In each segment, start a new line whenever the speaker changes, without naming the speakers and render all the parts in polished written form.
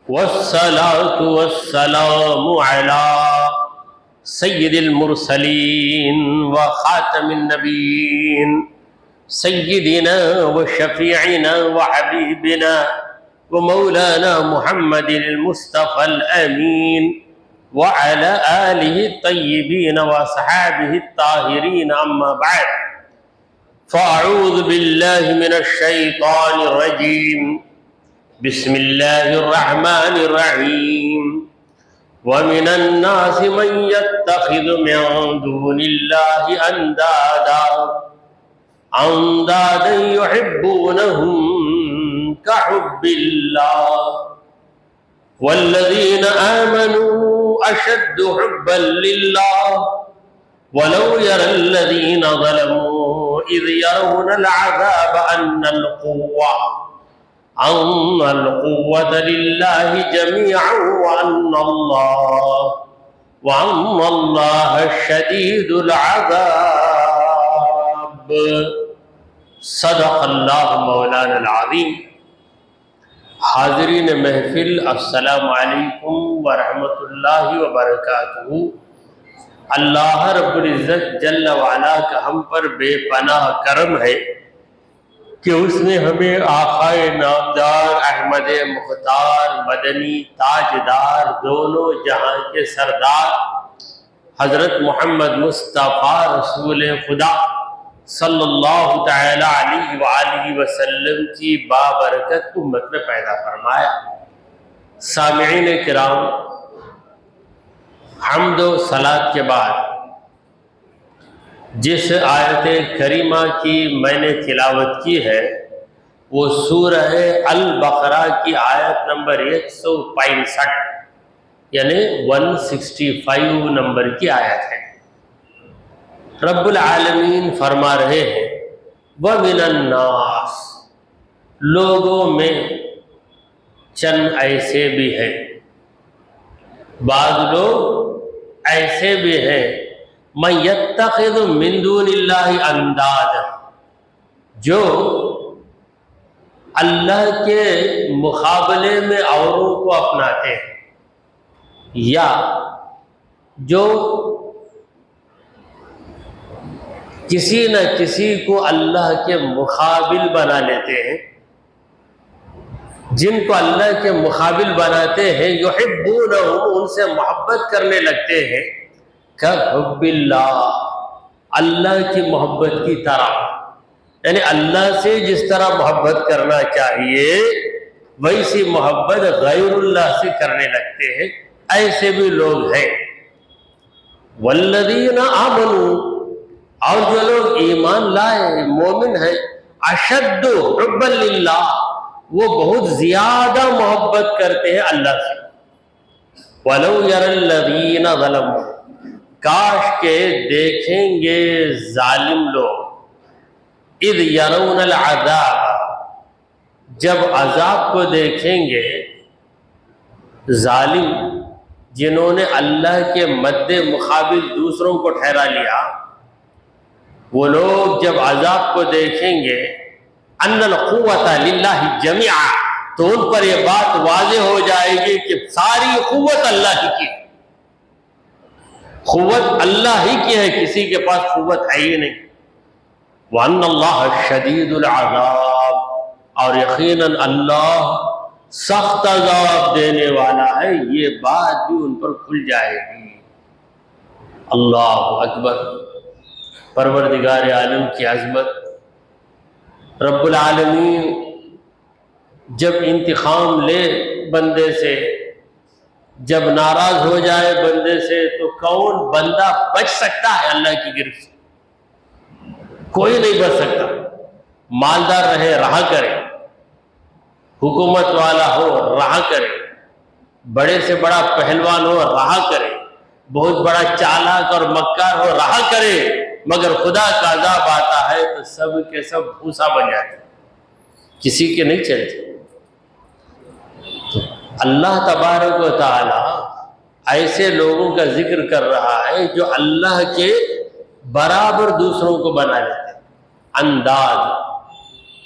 والصلاة والسلام على سيد المرسلين وخاتم النبيين سيدنا وشفيعنا وحبيبنا ومولانا محمد المصطفى الأمين وعلى آله الطيبين وأصحابه الطاهرين. أما بعد، فأعوذ بالله من الشيطان الرجيم. بسم الله الرحمن الرحيم. ومن الناس من يتخذ من دون الله أندادا يحبونهم كحب الله والذين آمنوا أشد حبا لله ولو يرى الذين ظلموا إذ يرون العذاب أن القوة لله جميعا وأن الله شديد العذاب. صدق اللہ مولانا العظیم. حاضرین محفل، السلام علیکم ورحمۃ اللہ وبرکاتہ. اللہ رب العزت جل وعلا کا ہم پر بے پناہ کرم ہے کہ اس نے ہمیں آقائے نامدار احمد مختار مدنی تاجدار دونوں جہاں کے سردار حضرت محمد مصطفیٰ رسول خدا صلی اللہ تعالی علیہ وآلہ وسلم کی بابرکت امت میں پیدا فرمایا. سامعین کرام، حمد و صلاۃ کے بعد جس آیت کریمہ کی میں نے تلاوت کی ہے وہ سورہ البقرہ کی آیت نمبر 165 یعنی 165 نمبر کی آیت ہے. رب العالمین فرما رہے ہیں وَمِنَ النَّاسِ، لوگوں میں چند ایسے بھی ہیں، بعض لوگ ایسے بھی ہیں مَن يَتَّخِذُ مِن دُونِ اللَّهِ أَندَادًا، جو اللہ کے مقابلے میں اوروں کو اپناتے ہیں، یا جو کسی نہ کسی کو اللہ کے مقابل بنا لیتے ہیں. جن کو اللہ کے مقابل بناتے ہیں یحبونہم، ان سے محبت کرنے لگتے ہیں کحب اللہ، اللہ کی محبت کی طرح. یعنی اللہ سے جس طرح محبت کرنا چاہیے ویسی محبت غیر اللہ سے کرنے لگتے ہیں. ایسے بھی لوگ ہیں. والذین آمنوا، اور جو لوگ ایمان لائے مومن ہیں، اشد حبا للہ، وہ بہت زیادہ محبت کرتے ہیں اللہ سے. ولو یری الذین ظلموا، کاش کے دیکھیں گے ظالم لوگ، اذ یرون العذاب، جب عذاب کو دیکھیں گے. ظالم جنہوں نے اللہ کے مد مقابل دوسروں کو ٹھہرا لیا، وہ لوگ جب عذاب کو دیکھیں گے ان القوۃ للہ جمیعا، تو ان پر یہ بات واضح ہو جائے گی کہ ساری قوت اللہ ہی کی ہے. قوت اللہ ہی کی ہے، کسی کے پاس قوت ہے ہی نہیں. وَأَنَّ اللَّهَ شَدِيدُ الْعَذَابِ، اور یقیناً اللہ سخت عذاب دینے والا ہے. یہ بات بھی ان پر کھل جائے گی. اللہ اکبر. پروردگار عالم کی عظمت. رب العالمین جب انتقام لے بندے سے، جب ناراض ہو جائے بندے سے، تو کون بندہ بچ سکتا ہے اللہ کی گرفت سے؟ کوئی نہیں بچ سکتا. مالدار رہے رہا کرے، حکومت والا ہو رہا کرے، بڑے سے بڑا پہلوان ہو رہا کرے، بہت بڑا چالاک اور مکار ہو رہا کرے، مگر خدا کا عذاب آتا ہے تو سب کے سب بھوسا بن جاتے، کسی کے نہیں چلتے. اللہ تبارک و تعالی ایسے لوگوں کا ذکر کر رہا ہے جو اللہ کے برابر دوسروں کو بنا لیتے ہیں.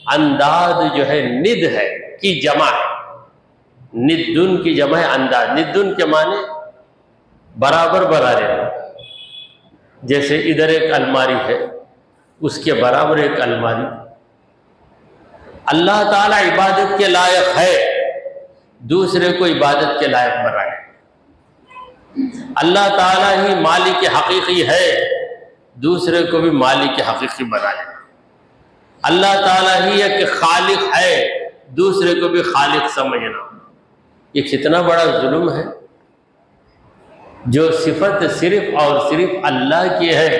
انداد جو ہے ند ہے کی جمع ہے. ندن کی جمع انداز. ندن کے معنی برابر برابر. جیسے ادھر ایک الماری ہے، اس کے برابر ایک الماری. اللہ تعالیٰ عبادت کے لائق ہے، دوسرے کو عبادت کے لائق بنائے. اللہ تعالیٰ ہی مالک حقیقی ہے، دوسرے کو بھی مالک حقیقی بنائے. اللہ تعالیٰ ہی ایک خالق ہے، دوسرے کو بھی خالق سمجھنا. یہ کتنا بڑا ظلم ہے. جو صفت صرف اور صرف اللہ کی ہے،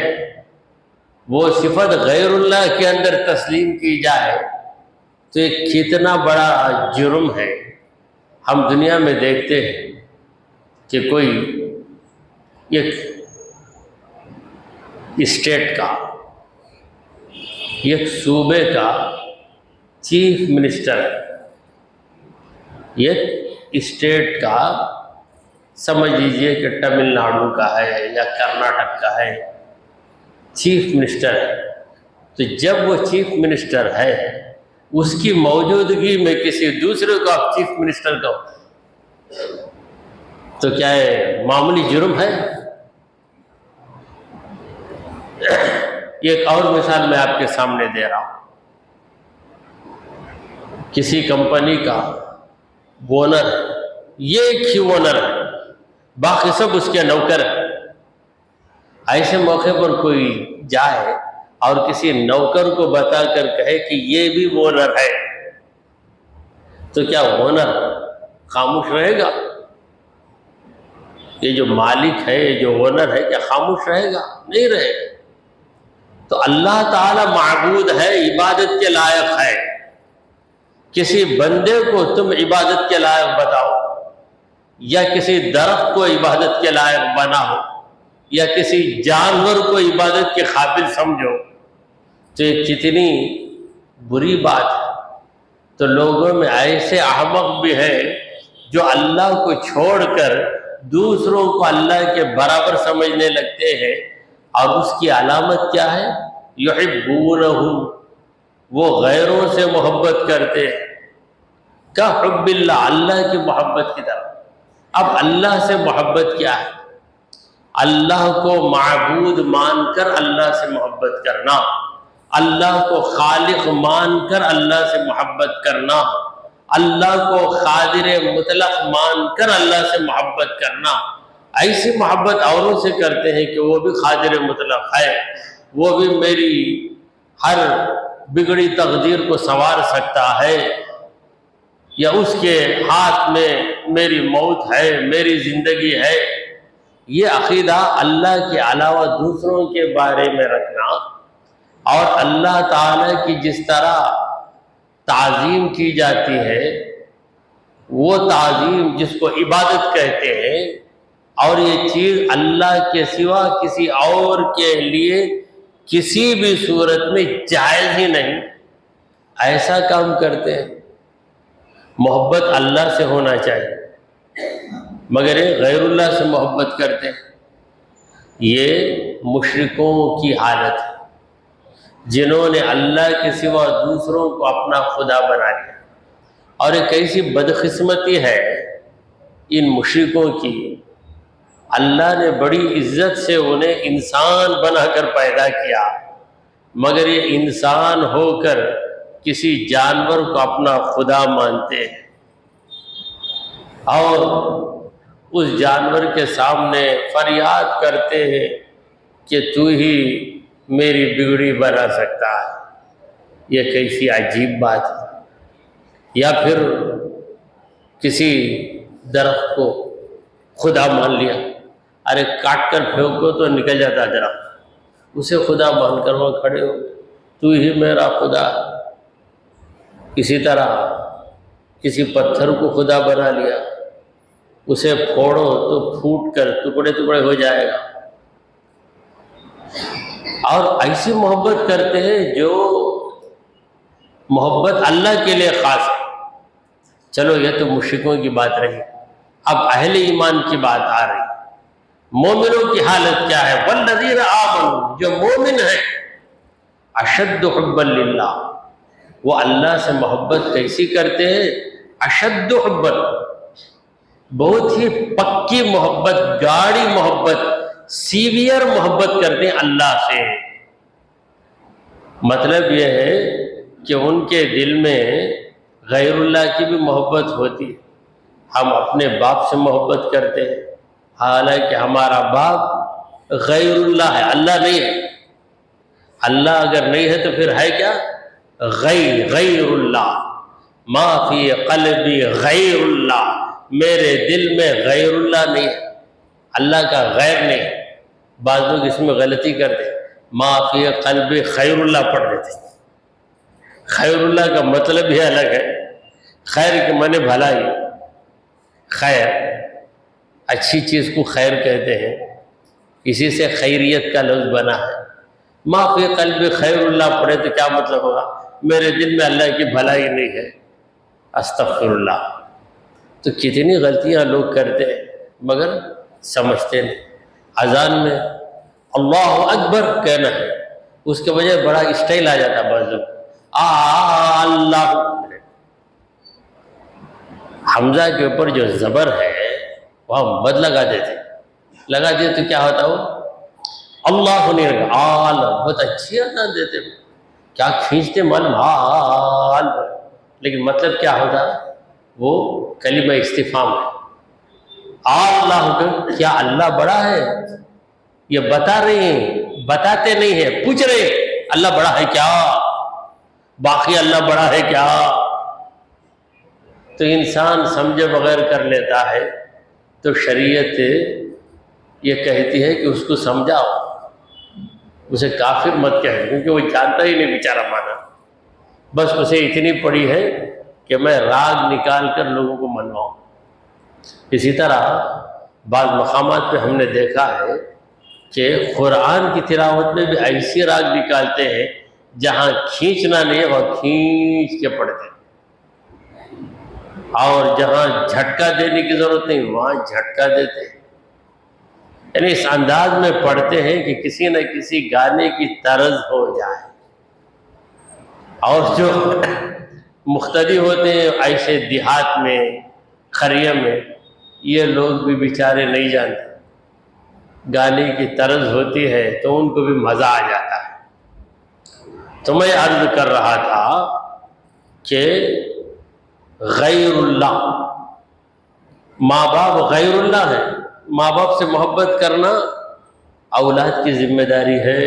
وہ صفت غیر اللہ کے اندر تسلیم کی جائے تو یہ کتنا بڑا جرم ہے. ہم دنیا میں دیکھتے ہیں کہ کوئی ایک اسٹیٹ کا، ایک صوبے کا چیف منسٹر ہے، ایک اسٹیٹ کا، سمجھ لیجئے کہ تمل ناڈو کا ہے یا کرناٹک کا ہے، چیف منسٹر ہے. تو جب وہ چیف منسٹر ہے، اس کی موجودگی میں کسی دوسرے کو آپ چیف منسٹر کہو تو کیا ہے؟ معمولی جرم ہے. ایک اور مثال میں آپ کے سامنے دے رہا ہوں. کسی کمپنی کا اونر، یہ ایک ہی اونر ہے، باقی سب اس کے نوکر ہیں. ایسے موقع پر کوئی جائے اور کسی نوکر کو بتا کر کہے کہ یہ بھی اونر ہے، تو کیا اونر خاموش رہے گا؟ یہ جو مالک ہے، یہ جو اونر ہے، کیا خاموش رہے گا؟ نہیں رہے گا. تو اللہ تعالی معبود ہے، عبادت کے لائق ہے. کسی بندے کو تم عبادت کے لائق بتاؤ، یا کسی درخت کو عبادت کے لائق بناؤ، یا کسی جانور کو عبادت کے قابل سمجھو، تو یہ کتنی بری بات ہے. تو لوگوں میں ایسے احمق بھی ہیں جو اللہ کو چھوڑ کر دوسروں کو اللہ کے برابر سمجھنے لگتے ہیں. اور اس کی علامت کیا ہے؟ یحبونہ، وہ غیروں سے محبت کرتے ہیں. کا حب اللہ، اللہ کی محبت کی طرح. اب اللہ سے محبت کیا ہے؟ اللہ کو معبود مان کر اللہ سے محبت کرنا، اللہ کو خالق مان کر اللہ سے محبت کرنا، اللہ کو قادر مطلق مان کر اللہ سے محبت کرنا. ایسی محبت اوروں سے کرتے ہیں کہ وہ بھی قادر مطلق ہے، وہ بھی میری ہر بگڑی تقدیر کو سنوار سکتا ہے، یا اس کے ہاتھ میں میری موت ہے، میری زندگی ہے. یہ عقیدہ اللہ کے علاوہ دوسروں کے بارے میں رکھنا، اور اللہ تعالیٰ کی جس طرح تعظیم کی جاتی ہے، وہ تعظیم جس کو عبادت کہتے ہیں، اور یہ چیز اللہ کے سوا کسی اور کے لیے کسی بھی صورت میں جائز ہی نہیں، ایسا کام کرتے ہیں. محبت اللہ سے ہونا چاہیے، مگر یہ غیر اللہ سے محبت کرتے ہیں. یہ مشرکوں کی حالت ہے، جنہوں نے اللہ کے سوا دوسروں کو اپنا خدا بنا لیا. اور ایک ایسی بدقسمتی ہے ان مشرکوں کی، اللہ نے بڑی عزت سے انہیں انسان بنا کر پیدا کیا، مگر یہ انسان ہو کر کسی جانور کو اپنا خدا مانتے ہیں، اور اس جانور کے سامنے فریاد کرتے ہیں کہ تو ہی میری بگڑی بنا سکتا ہے. یہ کیسی عجیب بات ہے. یا پھر کسی درخت کو خدا مان لیا، ارے کاٹ کر پھینکو تو نکل جاتا درخت، اسے خدا مان کر وہاں کھڑے ہو، تو ہی میرا خدا. اسی طرح کسی پتھر کو خدا بنا لیا، اسے پھوڑو تو پھوٹ کر ٹکڑے ٹکڑے ہو جائے گا. اور ایسی محبت کرتے ہیں جو محبت اللہ کے لیے خاص ہے. چلو یہ تو مشرکوں کی بات رہی، اب اہل ایمان کی بات آ رہی. مومنوں کی حالت کیا ہے؟ والذین آمنوا، جو مومن ہیں، اشد حبا للہ، وہ اللہ سے محبت کیسی کرتے ہیں؟ اشد حبا، بہت ہی پکی محبت، گاڑی محبت، سیویئر محبت کرتے ہیں اللہ سے۔ مطلب یہ ہے کہ ان کے دل میں غیر اللہ کی بھی محبت ہوتی ہے۔ ہم اپنے باپ سے محبت کرتے ہیں، حالانکہ ہمارا باپ غیر اللہ ہے، اللہ نہیں ہے۔ اللہ اگر نہیں ہے تو پھر ہے کیا؟ غیر اللہ۔ ما فی قلبی غیر اللہ، میرے دل میں غیر اللہ نہیں ہے، اللہ کا غیر نہیں ہے۔ بعض لوگ اس میں غلطی کرتے ہیں، ما فی قلبی خیر اللہ پڑھ دیتے ہیں۔ خیر اللہ کا مطلب ہی الگ ہے، خیر کے معنی بھلائی، خیر اچھی چیز کو خیر کہتے ہیں، اسی سے خیریت کا لفظ بنا ہے۔ ما فی قلبی خیر اللہ پڑھے تو کیا مطلب ہوگا؟ میرے دل میں اللہ کی بھلائی نہیں ہے، استغفر اللہ۔ تو کتنی غلطیاں لوگ کرتے ہیں مگر سمجھتے نہیں۔ اذان میں اللہ اکبر کہنا ہے، اس کے بجائے بڑا اسٹائل آ جاتا ہے بعض لوگ، اللہ۔ حمزہ کے اوپر جو زبر ہے وہ مد لگا دیتے تو کیا ہوتا وہ اللہ نہیں رہا، آل بہت اچھی اذان دیتے، کیا کھینچتے معلوم آل، لیکن مطلب کیا ہوتا وہ کلمہ استفہام ہے۔ اللہ، کیا اللہ بڑا ہے؟ یہ بتا رہے ہیں، بتاتے نہیں ہیں، پوچھ رہے ہیں اللہ بڑا ہے کیا؟ باقی اللہ بڑا ہے کیا؟ تو انسان سمجھے بغیر کر لیتا ہے، تو شریعت یہ کہتی ہے کہ اس کو سمجھاؤ، اسے کافر مت کہہ، کیونکہ وہ جانتا ہی نہیں بیچارہ مانا، بس اسے اتنی پڑی ہے کہ میں راگ نکال کر لوگوں کو منواؤں۔ اسی طرح بعض مقامات پہ ہم نے دیکھا ہے کہ قرآن کی تلاوت میں بھی ایسی راگ نکالتے ہیں جہاں کھینچنا نہیں ہے وہ کھینچ کے پڑھتے ہیں، اور جہاں جھٹکا دینے کی ضرورت نہیں وہاں جھٹکا دیتے ہیں، یعنی اس انداز میں پڑھتے ہیں کہ کسی نہ کسی گانے کی طرز ہو جائے۔ اور جو مقتدی ہوتے ہیں ایسے دیہات میں، قریے میں، یہ لوگ بھی بیچارے نہیں جانتے، گانے کی طرز ہوتی ہے تو ان کو بھی مزہ آ جاتا ہے۔ تو میں عرض کر رہا تھا کہ غیر اللہ، ماں باپ غیر اللہ ہے، ماں باپ سے محبت کرنا اولاد کی ذمہ داری ہے۔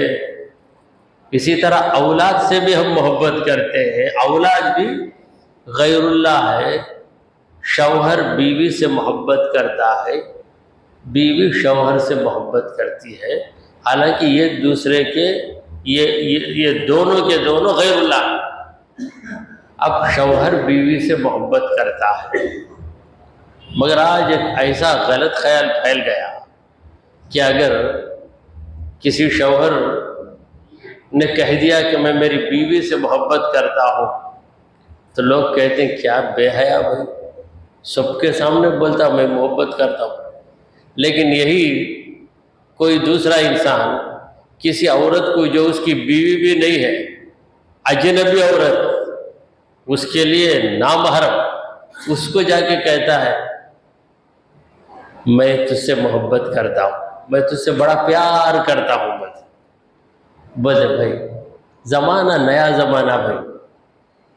اسی طرح اولاد سے بھی ہم محبت کرتے ہیں، اولاد بھی غیر اللہ ہے۔ شوہر بیوی سے محبت کرتا ہے، بیوی شوہر سے محبت کرتی ہے، حالانکہ یہ دوسرے کے یہ دونوں کے دونوں غیر اللہ ہیں۔ اب شوہر بیوی سے محبت کرتا ہے، مگر آج ایک ایسا غلط خیال پھیل گیا کہ اگر کسی شوہر نے کہہ دیا کہ میں میری بیوی سے محبت کرتا ہوں تو لوگ کہتے ہیں کیا بے حیا بھائی، سب کے سامنے بولتا میں محبت کرتا ہوں، لیکن یہی کوئی دوسرا انسان کسی عورت کو جو اس کی بیوی بھی نہیں ہے، اجنبی عورت، اس کے لیے نامحرم، اس کو جا کے کہتا ہے میں تجھ سے محبت کرتا ہوں، میں تجھ سے بڑا پیار کرتا ہوں، بولے بھائی زمانہ نیا زمانہ، بھائی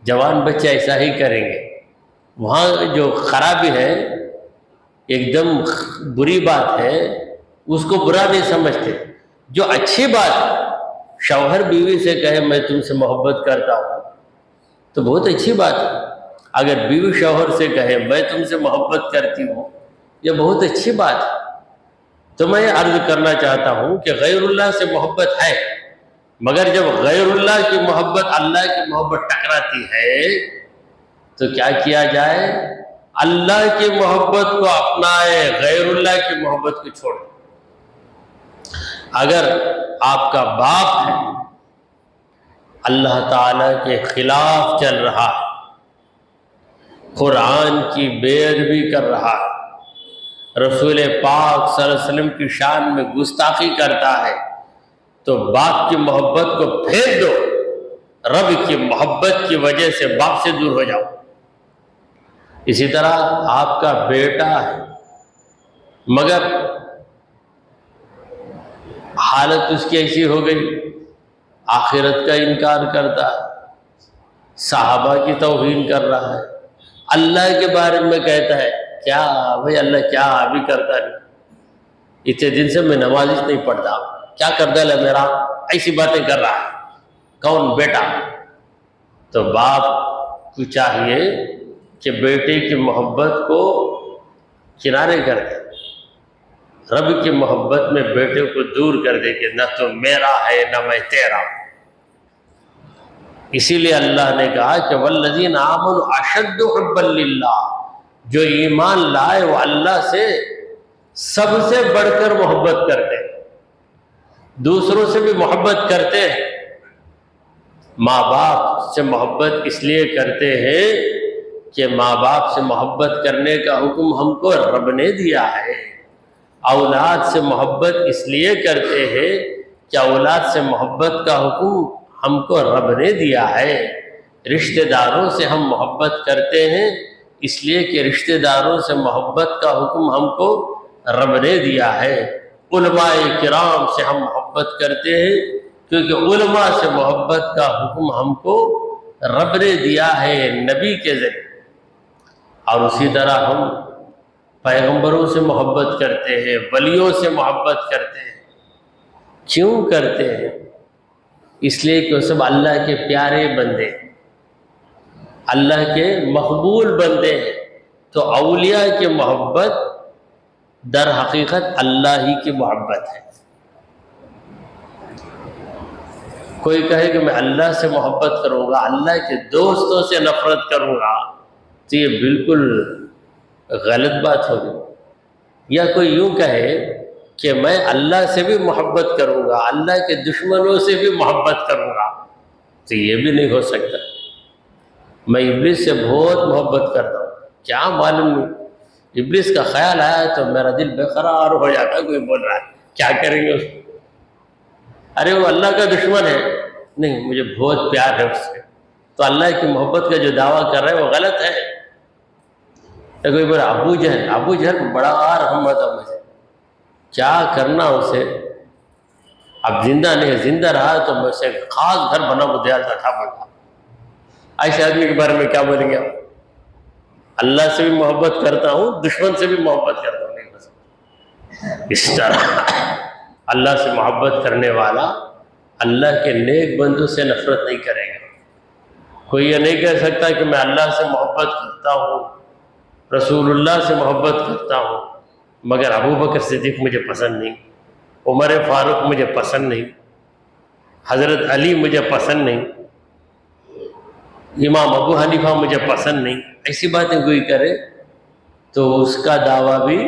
جوان بچے ایسا ہی کریں گے، وہاں جو خرابی ہے ایک دم بری بات ہے، اس کو برا نہیں سمجھتے۔ جو اچھی بات شوہر بیوی سے کہے میں تم سے محبت کرتا ہوں تو بہت اچھی بات ہے، اگر بیوی شوہر سے کہے میں تم سے محبت کرتی ہوں یہ بہت اچھی بات ہے۔ تو میں عرض کرنا چاہتا ہوں کہ غیر اللہ سے محبت ہے، مگر جب غیر اللہ کی محبت اللہ کی محبت ٹکراتی ہے تو کیا کیا جائے؟ اللہ کی محبت کو اپنائے، غیر اللہ کی محبت کو چھوڑے۔ اگر آپ کا باپ ہے اللہ تعالیٰ کے خلاف چل رہا ہے، قرآن کی بے ادبی کر رہا ہے، رسول پاک صلی اللہ علیہ وسلم کی شان میں گستاخی کرتا ہے، تو باپ کی محبت کو پھیر دو، رب کی محبت کی وجہ سے باپ سے دور ہو جاؤ۔ اسی طرح آپ کا بیٹا ہے مگر حالت اس کی ایسی ہو گئی آخرت کا انکار کرتا ہے، صحابہ کی توہین کر رہا ہے، اللہ کے بارے میں کہتا ہے کیا بھائی اللہ کیا ابھی کرتا نہیں، اتنے دن سے میں نماز نہیں پڑھتا، کیا کرتا ہے میرا، ایسی باتیں کر رہا ہے۔ کون؟ بیٹا۔ تو باپ کو چاہیے کہ بیٹے کی محبت کو کنارے کر دے، رب کی محبت میں بیٹے کو دور کر دے کہ نہ تو میرا ہے نہ میں تیرا۔ اسی لیے اللہ نے کہا کہ والذین آمنوا اشد حبا للہ، جو ایمان لائے وہ اللہ سے سب سے بڑھ کر محبت کرتے ہیں، دوسروں سے بھی محبت کرتے ہیں۔ ماں باپ سے محبت اس لیے کرتے ہیں کہ ماں باپ سے محبت کرنے کا حکم ہم کو رب نے دیا ہے۔ اولاد سے محبت اس لیے کرتے ہیں کہ اولاد سے محبت کا حکم ہم کو رب نے دیا ہے۔ رشتہ داروں سے ہم محبت کرتے ہیں اس لیے کہ رشتہ داروں سے محبت کا حکم ہم کو رب نے دیا ہے۔ علماء کرام سے ہم محبت کرتے ہیں کیونکہ علماء سے محبت کا حکم ہم کو رب نے دیا ہے نبی کے ذریعے۔ اور اسی طرح ہم پیغمبروں سے محبت کرتے ہیں، ولیوں سے محبت کرتے ہیں۔ کیوں کرتے ہیں؟ اس لیے کہ وہ سب اللہ کے پیارے بندے، اللہ کے مقبول بندے ہیں۔ تو اولیاء کی محبت در حقیقت اللہ ہی کی محبت ہے۔ کوئی کہے کہ میں اللہ سے محبت کروں گا، اللہ کے دوستوں سے نفرت کروں گا، تو یہ بالکل غلط بات ہوگی۔ یا کوئی یوں کہے کہ میں اللہ سے بھی محبت کروں گا، اللہ کے دشمنوں سے بھی محبت کروں گا، تو یہ بھی نہیں ہو سکتا۔ میں ابلیس سے بہت محبت کرتا ہوں، کیا معلوم نہیں، ابلیس کا خیال آیا تو میرا دل بے قرار ہو جاتا ہے، کوئی بول رہا ہے کیا کریں گے اس کو؟ ارے وہ اللہ کا دشمن ہے، نہیں مجھے بہت پیار ہے اس سے، تو اللہ کی محبت کا جو دعویٰ کر رہے ہیں وہ غلط ہے۔ تو کوئی بولا ابو جہل بڑا رحمت ہے مجھے، کیا کرنا اسے، اب زندہ نہیں، زندہ رہا تو میں اسے خاص گھر بنا کو دیا تھا بڑا۔ ایسے آدمی کے بارے میں کیا بولیں گے آپ؟ اللہ سے بھی محبت کرتا ہوں، دشمن سے بھی محبت کرتا ہوں، نہیں بس اس طرح اللہ سے محبت کرنے والا اللہ کے نیک بندوں سے نفرت نہیں کرے گا۔ کوئی یہ نہیں کہہ سکتا کہ میں اللہ سے محبت کرتا ہوں، رسول اللہ سے محبت کرتا ہوں، مگر ابو بکر صدیق مجھے پسند نہیں، عمر فاروق مجھے پسند نہیں، حضرت علی مجھے پسند نہیں، امام ابو حنیفہ مجھے پسند نہیں، ایسی باتیں کوئی کرے تو اس کا دعویٰ بھی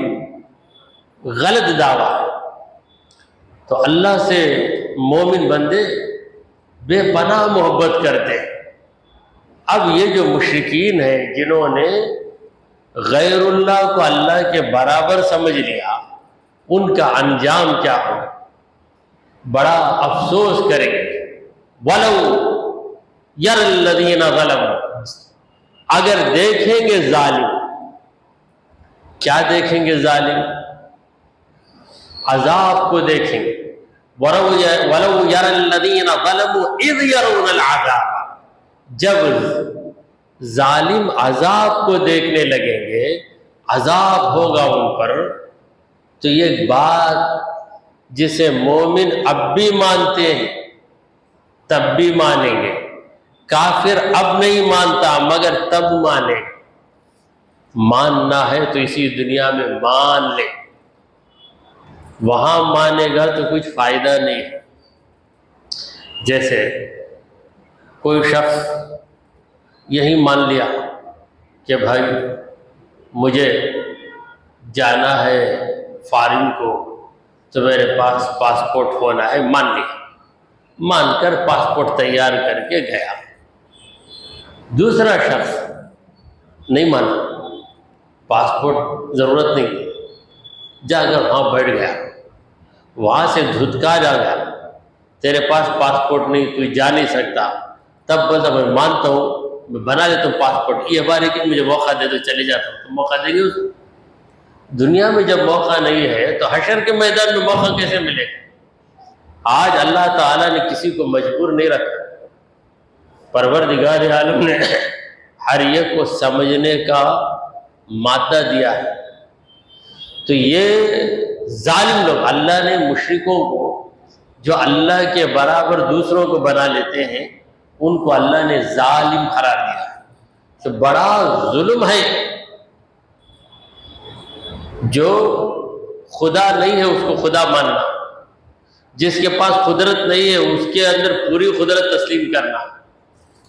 غلط دعویٰ ہے۔ تو اللہ سے مومن بندے بے پناہ محبت کرتے ہیں۔ اب یہ جو مشرکین ہیں جنہوں نے غیر اللہ کو اللہ کے برابر سمجھ لیا، ان کا انجام کیا ہوگا؟ بڑا افسوس کریں گے۔ وَلَوْ يَرَ الَّذِينَ ظَلَمُوا، اگر دیکھیں گے ظالم، کیا دیکھیں گے ظالم؟ عذاب کو دیکھیں گے۔ وَلَوْ يَرَ الَّذِينَ ظَلَمُوا إِذْ يَرَوْنَ الْعَذَابَ، جب ظالم عذاب کو دیکھنے لگیں گے، عذاب ہوگا ان پر، تو یہ بات جسے مومن اب بھی مانتے ہیں تب بھی مانیں گے، کافر اب نہیں مانتا مگر تب مانے۔ ماننا ہے تو اسی دنیا میں مان لے، وہاں مانے گا تو کچھ فائدہ نہیں ہے۔ جیسے کوئی شخص یہی مان لیا کہ بھائی مجھے جانا ہے فارن کو، تو میرے پاس پاسپورٹ ہونا ہے، مان لیا، مان کر پاسپورٹ تیار کر کے گیا۔ دوسرا شخص نہیں مانا، پاسپورٹ ضرورت نہیں، جا کر وہاں بیٹھ گیا، وہاں سے دھتکار آ گیا، تیرے پاس پاسپورٹ نہیں، تو جا نہیں سکتا، تب بولتا میں مانتا ہوں میں بنا لیتا ہوں پاسپورٹ، یہ بار کہ مجھے موقع دے دو چلے جاتا ہوں، تو موقع دیں گے اس کو؟ دنیا میں جب موقع نہیں ہے تو حشر کے میدان میں موقع کیسے ملے گا؟ آج اللہ تعالیٰ نے کسی کو مجبور نہیں رکھا، پروردگار عالم نے ہر ایک کو سمجھنے کا مادہ دیا ہے۔ تو یہ ظالم لوگ، اللہ نے مشرکوں کو جو اللہ کے برابر دوسروں کو بنا لیتے ہیں ان کو اللہ نے ظالم قرار دیا ہے۔ تو بڑا ظلم ہے جو خدا نہیں ہے اس کو خدا ماننا، جس کے پاس قدرت نہیں ہے اس کے اندر پوری قدرت تسلیم کرنا۔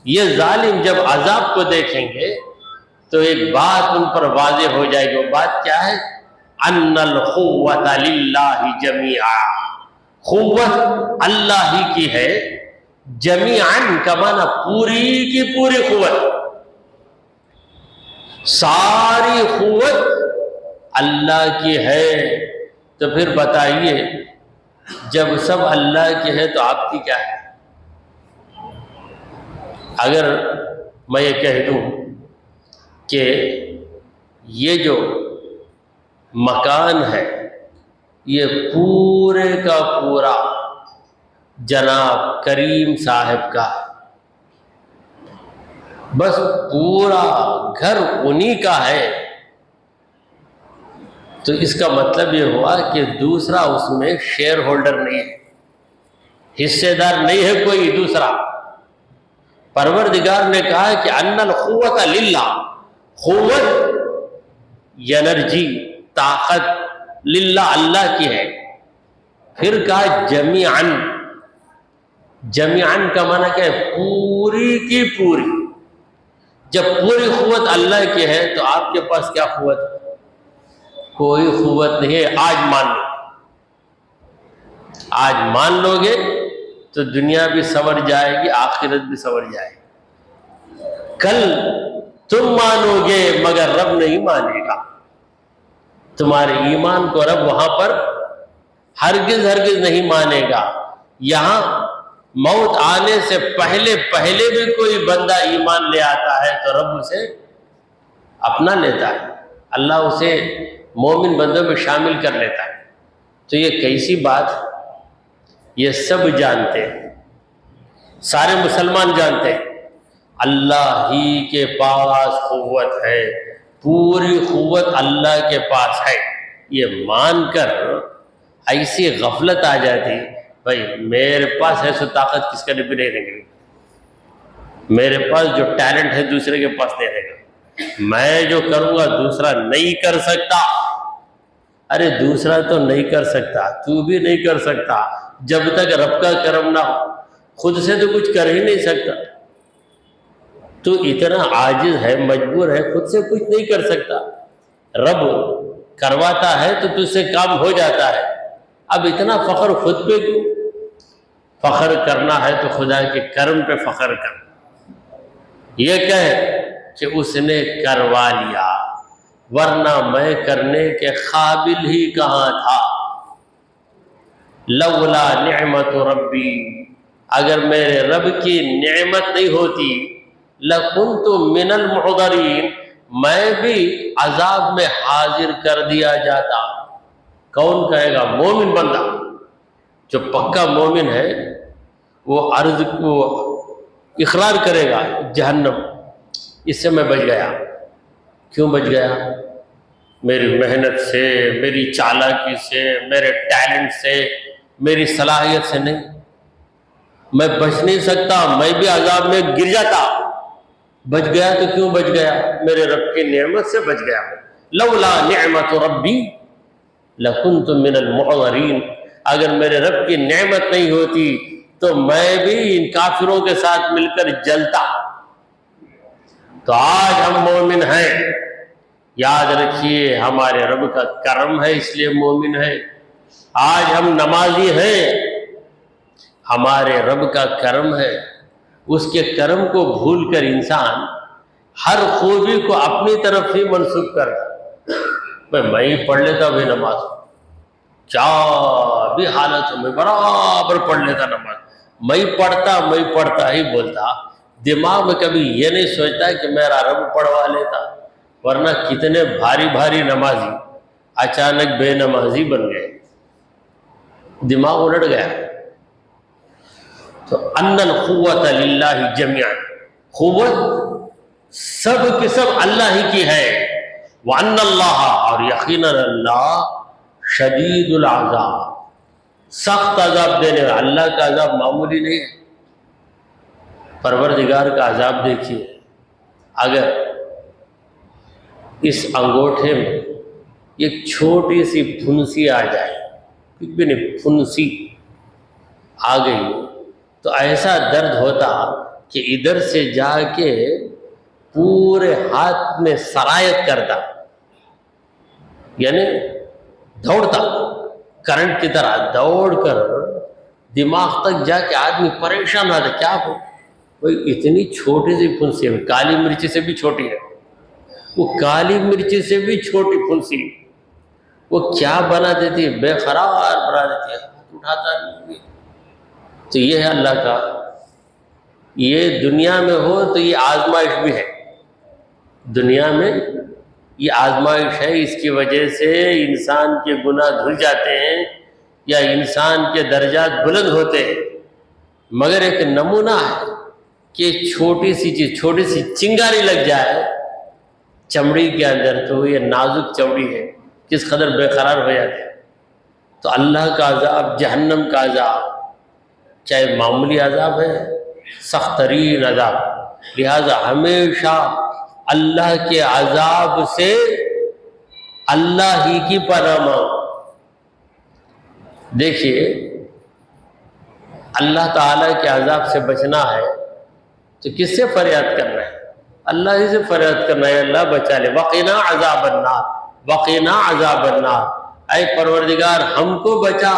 یہ ظالم جب عذاب کو دیکھیں گے تو ایک بات ان پر واضح ہو جائے گی، وہ بات کیا ہے؟ ان القوۃ للہ جمیعا، قوت اللہ ہی کی ہے، جمیعاً کا معنی پوری کی پوری قوت، ساری قوت اللہ کی ہے۔ تو پھر بتائیے جب سب اللہ کی ہے تو آپ کی کیا ہے؟ اگر میں یہ کہہ دوں کہ یہ جو مکان ہے یہ پورے کا پورا جناب کریم صاحب کا ہے، بس پورا گھر انہی کا ہے، تو اس کا مطلب یہ ہوا کہ دوسرا اس میں شیئر ہولڈر نہیں ہے، حصے دار نہیں ہے کوئی دوسرا۔ پروردگار نے کہا کہ ان القوۃ للہ، قوت انرجی طاقت للہ اللہ کی ہے۔ پھر کہا جمیعاً، جمیعاً کا معنی کیا ہے؟ پوری کی پوری۔ جب پوری قوت اللہ کی ہے تو آپ کے پاس کیا قوت ہے؟ کوئی قوت نہیں ہے۔ آج مان لو، آج مان لو گے تو دنیا بھی سنور جائے گی، آخرت بھی سنور جائے گی۔ کل تم مانو گے مگر رب نہیں مانے گا، تمہارے ایمان کو رب وہاں پر ہرگز ہرگز نہیں مانے گا۔ یہاں موت آنے سے پہلے بھی کوئی بندہ ایمان لے آتا ہے تو رب اسے اپنا لیتا ہے، اللہ اسے مومن بندوں میں شامل کر لیتا ہے۔ تو یہ کیسی بات، یہ سب جانتے ہیں، سارے مسلمان جانتے ہیں اللہ ہی کے پاس قوت ہے، پوری قوت اللہ کے پاس ہے۔ یہ مان کر ایسی غفلت آ جاتی، بھائی میرے پاس ہے سو طاقت کس کا بھی نہیں رہے گی، میرے پاس جو ٹیلنٹ ہے دوسرے کے پاس نہیں رہے گا، میں جو کروں گا دوسرا نہیں کر سکتا۔ ارے دوسرا تو نہیں کر سکتا، تو بھی نہیں کر سکتا جب تک رب کا کرم نہ ہو، خود سے تو کچھ کر ہی نہیں سکتا، تو اتنا عاجز ہے، مجبور ہے، خود سے کچھ نہیں کر سکتا، رب کرواتا ہے تو تجھ سے کام ہو جاتا ہے۔ اب اتنا فخر خود پہ کیوں؟ فخر کرنا ہے تو خدا کے کرم پہ فخر کر، یہ کہے کہ اس نے کروا لیا ورنہ میں کرنے کے قابل ہی کہاں تھا۔ لولا نعمت ربی، اگر میرے رب کی نعمت نہیں ہوتی، لکنت من المحضرین، میں بھی عذاب میں حاضر کر دیا جاتا۔ کون کہے گا؟ مومن بندہ جو پکا مومن ہے وہ عرض کو اقرار کرے گا، جہنم اس سے میں بچ گیا۔ کیوں بچ گیا؟ میری محنت سے، میری چالاکی سے، میرے ٹیلنٹ سے، میری صلاحیت سے نہیں، میں بچ نہیں سکتا، میں بھی عذاب میں گر جاتا۔ بچ گیا تو کیوں بچ گیا؟ میرے رب کی نعمت سے بچ گیا۔ لولا نعمت ربی لکنت من المحضرین، اگر میرے رب کی نعمت نہیں ہوتی تو میں بھی ان کافروں کے ساتھ مل کر جلتا۔ تو آج ہم مومن ہیں، یاد رکھیے ہمارے رب کا کرم ہے اس لیے مومن ہے۔ آج ہم نمازی ہیں، ہمارے رب کا کرم ہے۔ اس کے کرم کو بھول کر انسان ہر خوبی کو اپنی طرف ہی منسوخ کرتا، میں ہی پڑھ لیتا بھی نماز، کیا بھی حالت ہو میں برابر پڑھ لیتا نماز، میں پڑھتا ہی بولتا، دماغ میں کبھی یہ نہیں سوچتا کہ میرا رب پڑھوا لیتا، ورنہ کتنے بھاری بھاری نمازی اچانک بے نمازی بن گئے، دماغ الٹ گیا۔ تو ان القوت للہ جميعا، قوت سب کے سب اللہ ہی کی ہے، وان اللہ، اور یقینا اللہ، شدید العذاب، سخت عذاب دینے والا۔ اللہ کا عذاب معمولی نہیں ہے۔ پروردگار کا عذاب دیکھیے، اگر اس انگوٹھے میں ایک چھوٹی سی پھنسی آ جائے، کچھ بھی نہیں، پھنسی آ گئی تو ایسا درد ہوتا کہ ادھر سے جا کے پورے ہاتھ میں سرایت کرتا، یعنی دوڑتا، کرنٹ کی طرح دوڑ کر دماغ تک جا کے آدمی پریشان ہوتا۔ کیا ہو بھئی، اتنی چھوٹی سی پھنسی ہے، کالی مرچی سے بھی چھوٹی ہے، وہ کالی مرچی سے بھی چھوٹی پھنسی، وہ کیا بنا دیتی ہے، بے قرار بنا دیتی ہے، اٹھاتا نہیں۔ تو یہ ہے اللہ کا، یہ دنیا میں ہو تو یہ آزمائش بھی ہے، دنیا میں یہ آزمائش ہے، اس کی وجہ سے انسان کے گناہ دھل جاتے ہیں یا انسان کے درجات بلند ہوتے ہیں، مگر ایک نمونہ ہے کہ چھوٹی سی چیز، چھوٹی سی چنگاری لگ جائے چمڑی کے اندر تو یہ نازک چمڑی ہے، کس قدر بے قرار ہو جاتے ہیں۔ تو اللہ کا عذاب، جہنم کا عذاب، چاہے معمولی عذاب ہے، سخت ترین عذاب، لہذا ہمیشہ اللہ کے عذاب سے اللہ ہی کی پناہ مانگو۔ دیکھیے، اللہ تعالیٰ کے عذاب سے بچنا ہے تو کس سے فریاد کرنا ہے؟ اللہ ہی سے فریاد کرنا ہے، اللہ بچا لے، وقنا عذاب النار، وقنا عذاب النار، اے پروردگار ہم کو بچا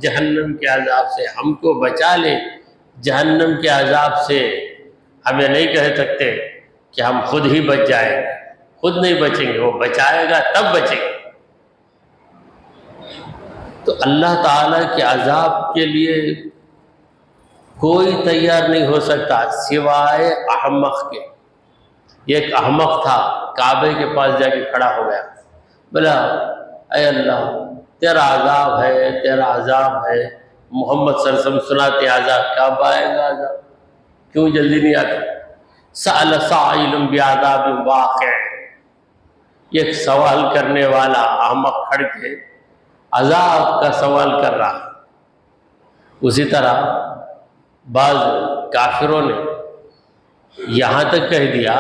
جہنم کے عذاب سے، ہم کو بچا لے جہنم کے عذاب سے۔ ہمیں نہیں کہہ سکتے کہ ہم خود ہی بچ جائیں گے، خود نہیں بچیں گے، وہ بچائے گا تب بچیں گے۔ تو اللہ تعالیٰ کے عذاب کے لیے کوئی تیار نہیں ہو سکتا سوائے احمق کے۔ ایک احمق تھا، کعبے کے پاس جا کے کھڑا ہو گیا، بولا اے اللہ تیرا عذاب ہے، تیرا عذاب ہے، محمد صلی اللہ علیہ وسلم سناتے عذاب کب آئے گا، عذاب کیوں جلدی نہیں آتا؟ سأل سائل بعذاب واقع، ایک سوال کرنے والا احمق کھڑ کے عذاب کا سوال کر رہا۔ اسی طرح بعض کافروں نے یہاں تک کہہ دیا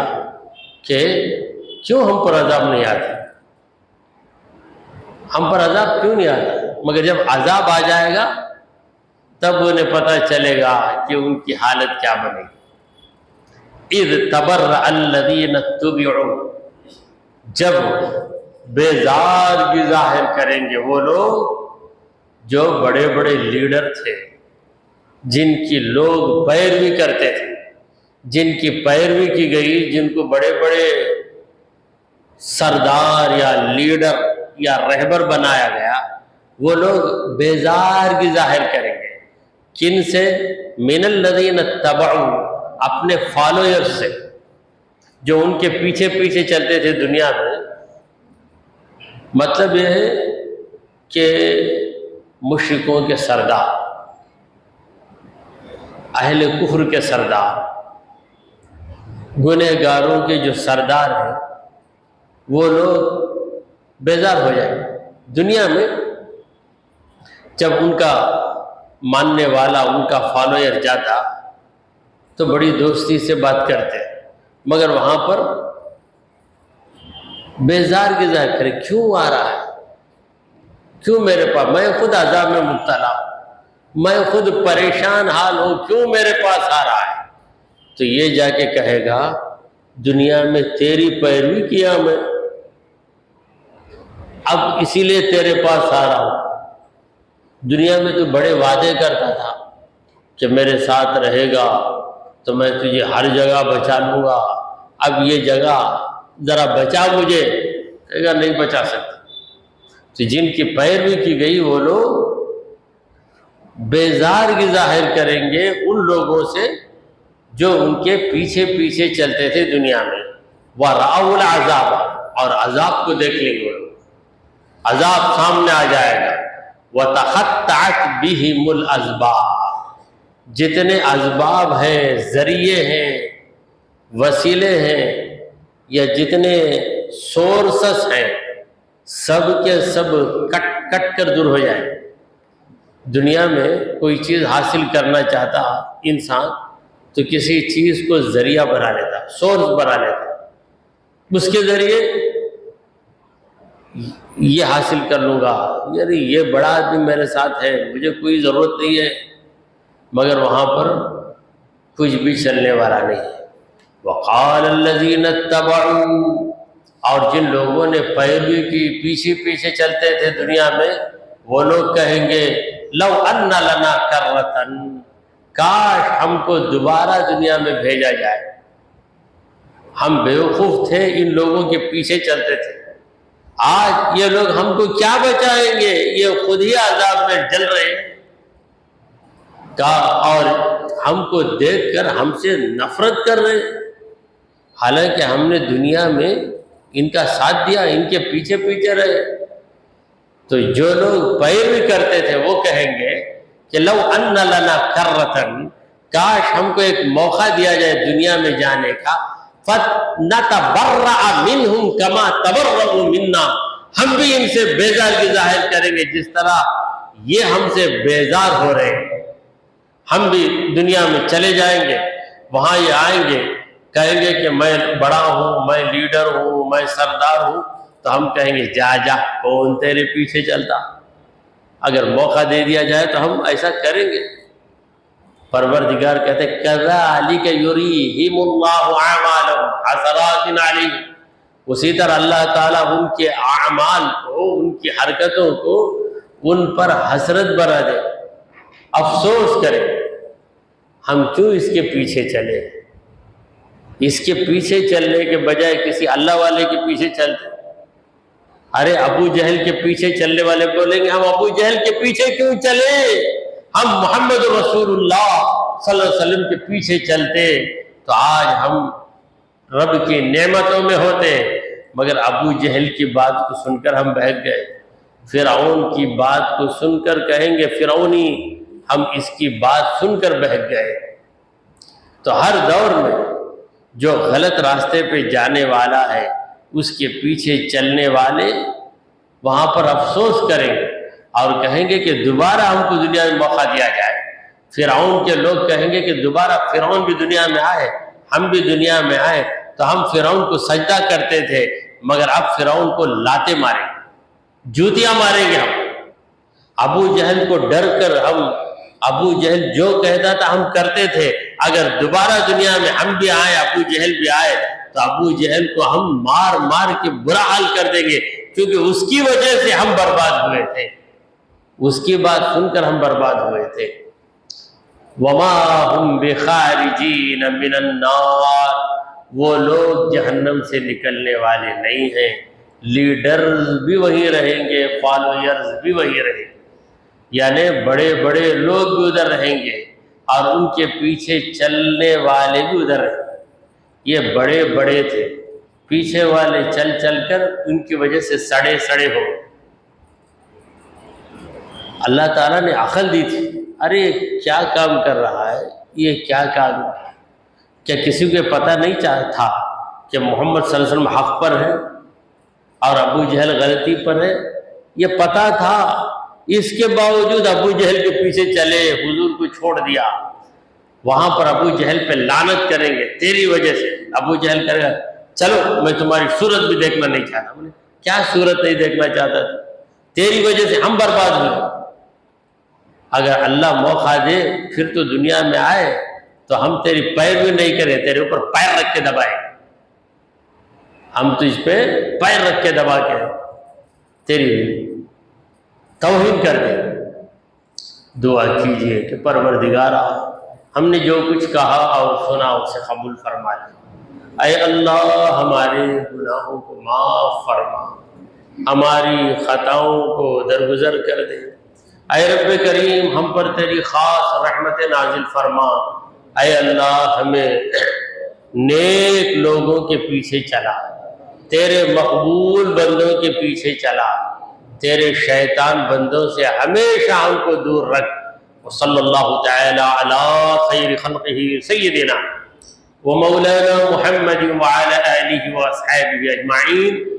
کہ کیوں ہم پر عذاب نہیں آتا، ہم پر عذاب کیوں نہیں آتا، مگر جب عذاب آ جائے گا تب انہیں پتہ چلے گا کہ ان کی حالت کیا بنے گی۔ اذ تبرأ الذین اتبعوا، جب بیزارگی ظاہر کریں گے وہ لوگ جو بڑے بڑے لیڈر تھے، جن کی لوگ پیروی کرتے تھے، جن کی پیروی کی گئی، جن کو بڑے بڑے سردار یا لیڈر یا رہبر بنایا گیا، وہ لوگ بیزارگی ظاہر کریں گے۔ کن سے؟ من الذین اتبعوا، اپنے فالوئر سے، جو ان کے پیچھے پیچھے چلتے تھے دنیا میں۔ مطلب یہ ہے کہ مشرکوں کے سردار، اہل کفر کے سردار، گنہگاروں کے جو سردار ہیں، وہ لوگ بیزار ہو جائیں دنیا میں۔ جب ان کا ماننے والا، ان کا فالوئر جاتا تو بڑی دوستی سے بات کرتے، مگر وہاں پر بیزارگی ظاہر کرے، کیوں آ رہا ہے، کیوں میرے پاس، میں خود عذاب میں مبتلا ہوں، میں خود پریشان حال ہوں، کیوں میرے پاس آ رہا ہے؟ تو یہ جا کے کہے گا دنیا میں تیری پیروی کیا میں، اب اسی لیے تیرے پاس آ رہا ہوں۔ دنیا میں تو بڑے وعدے کرتا تھا کہ میرے ساتھ رہے گا تو میں تجھے ہر جگہ بچا لوں گا، اب یہ جگہ ذرا بچا مجھے، کہے گا نہیں بچا سکتا۔ تو جن کی پیروی کی گئی وہ لوگ بیزارگی ظاہر کریں گے ان لوگوں سے جو ان کے پیچھے پیچھے چلتے تھے دنیا میں، وَرَأَوُا الْعَذَابَ، اور عذاب کو دیکھ لیں گے، عذاب سامنے آ جائے گا، وَتَقَطَّعَتْ بِهِمُ الْأَسْبَابُ، جتنے اسباب ہیں، ذریعے ہیں، وسیلے ہیں، یا جتنے سورسز ہیں، سب کے سب کٹ کر دور ہو جائیں۔ دنیا میں کوئی چیز حاصل کرنا چاہتا انسان تو کسی چیز کو ذریعہ بنا لیتا، سورس بنا لیتا، اس کے ذریعے یہ حاصل کر لوں گا، یعنی یہ بڑا آدمی میرے ساتھ ہے، مجھے کوئی ضرورت نہیں ہے، مگر وہاں پر کچھ بھی چلنے والا نہیں ہے۔ وقال الذین اتبعوا، اور جن لوگوں نے پیروی کی، پیچھے پیچھے چلتے تھے دنیا میں، وہ لوگ کہیں گے لو ان لنا کرۃ، کاش ہم کو دوبارہ دنیا میں بھیجا جائے۔ ہم بیوقوف تھے، ان لوگوں کے پیچھے چلتے تھے، آج یہ لوگ ہم کو کیا بچائیں گے، یہ خود ہی عذاب میں جل رہے ہیں، اور ہم کو دیکھ کر ہم سے نفرت کر رہے ہیں، حالانکہ ہم نے دنیا میں ان کا ساتھ دیا، ان کے پیچھے پیچھے رہے۔ تو جو لوگ پیروی کرتے تھے وہ کہیں گے کہ لو ان لنا کرۃ، کاش ہم کو ایک موقع دیا جائے دنیا میں جانے کا، فَنَتَبَرَّأَ مِنْهُمْ كَمَا تَبَرَّؤُوا مِنَّا، ہم بھی ان سے بیزارگی ظاہر کریں گے جس طرح یہ ہم سے بیزار ہو رہے ہیں۔ ہم بھی دنیا میں چلے جائیں گے، وہاں یہ آئیں گے، کہیں گے کہ میں بڑا ہوں، میں لیڈر ہوں، میں سردار ہوں، تو ہم کہیں گے جا جا، کون تیرے پیچھے چلتا۔ اگر موقع دے دیا جائے تو ہم ایسا کریں گے۔ پروردگار کہتے ہیں کَذَلِكَ يُرِيهِمُ اللَّهُ أَعْمَالَهُمْ حَسَرَاتٍ عَلَيْهِمْ، اسی طرح اللہ تعالیٰ ان کے اعمال کو، ان کی حرکتوں کو ان پر حسرت بنا دے، افسوس کرے، ہم کیوں اس کے پیچھے چلے، اس کے پیچھے چلنے کے بجائے کسی اللہ والے کے پیچھے چلتے۔ ارے ابو جہل کے پیچھے چلنے والے بولیں گے ہم ابو جہل کے پیچھے کیوں چلے، ہم محمد رسول اللہ صلی اللہ علیہ وسلم کے پیچھے چلتے تو آج ہم رب کی نعمتوں میں ہوتے، مگر ابو جہل کی بات کو سن کر ہم بہک گئے، فرعون کی بات کو سن کر کہیں گے فرعونی، ہم اس کی بات سن کر بہک گئے۔ تو ہر دور میں جو غلط راستے پہ جانے والا ہے اس کے پیچھے چلنے والے وہاں پر افسوس کریں گے اور کہیں گے کہ دوبارہ ہم کو دنیا میں موقع دیا جائے۔ فرعون کے لوگ کہیں گے کہ دوبارہ فرعون بھی دنیا میں آئے، ہم بھی دنیا میں آئے تو ہم فرعون کو سجدہ کرتے تھے، مگر اب فرعون کو لاتے ماریں گے، جوتیاں ماریں گے ہم۔ ابو جہل کو ڈر کر ہم، ابو جہل جو کہتا تھا ہم کرتے تھے، اگر دوبارہ دنیا میں ہم بھی آئے، ابو جہل بھی آئے تو ابو جہل کو ہم مار مار کے برا حال کر دیں گے، کیونکہ اس کی وجہ سے ہم برباد ہوئے تھے، اس کی بات سن کر ہم برباد ہوئے تھے۔ وما هم بخارجین من النار، وہ لوگ جہنم سے نکلنے والے نہیں ہیں، لیڈرز بھی وہی رہیں گے، فالوئرز بھی وہی رہیں گے، یعنی بڑے بڑے لوگ بھی ادھر رہیں گے اور ان کے پیچھے چلنے والے بھی ادھر رہیں گے۔ یہ بڑے بڑے تھے، پیچھے والے چل چل کر ان کی وجہ سے سڑے سڑے ہو گئے۔ اللہ تعالیٰ نے عقل دی تھی، ارے کیا کام کر رہا ہے یہ، کیا کام، کیا کسی کو پتہ نہیں تھا کہ محمد صلی اللہ علیہ وسلم حق پر ہے اور ابو جہل غلطی پر ہے؟ یہ پتہ تھا، اس کے باوجود ابو جہل کے پیچھے چلے، حضور کو چھوڑ دیا۔ وہاں پر ابو جہل پہ لعنت کریں گے تیری وجہ سے، ابو جہل کرے گا چلو میں تمہاری صورت بھی دیکھنا نہیں چاہتا۔ بولے کیا صورت نہیں دیکھنا چاہتا تھا، تیری وجہ سے ہم برباد ہوئے۔ اگر اللہ موقع دے پھر تو دنیا میں آئے تو ہم تیری پیروی نہیں کریں، تیرے اوپر پیر رکھ کے دبائیں، ہم تجھ پہ پیر رکھ کے دبا کے تیری توہین کر دیں۔ دعا کیجئے کہ پروردگارا ہم نے جو کچھ کہا اور سنا اسے قبول فرما لے، اے اللہ ہمارے گناہوں کو معاف فرما، ہماری خطاؤں کو درگزر کر دے، اے رب کریم ہم پر تیری خاص رحمت نازل فرما، اے اللہ ہمیں نیک لوگوں کے پیچھے چلا، تیرے مقبول بندوں کے پیچھے چلا، تیرے شیطان بندوں سے ہمیشہ ہم کو دور رکھ۔ وصلی اللہ تعالی علی خیر خلقہ سیدنا ومولانا محمد وعلی آلہ واصحابہ اجمعین۔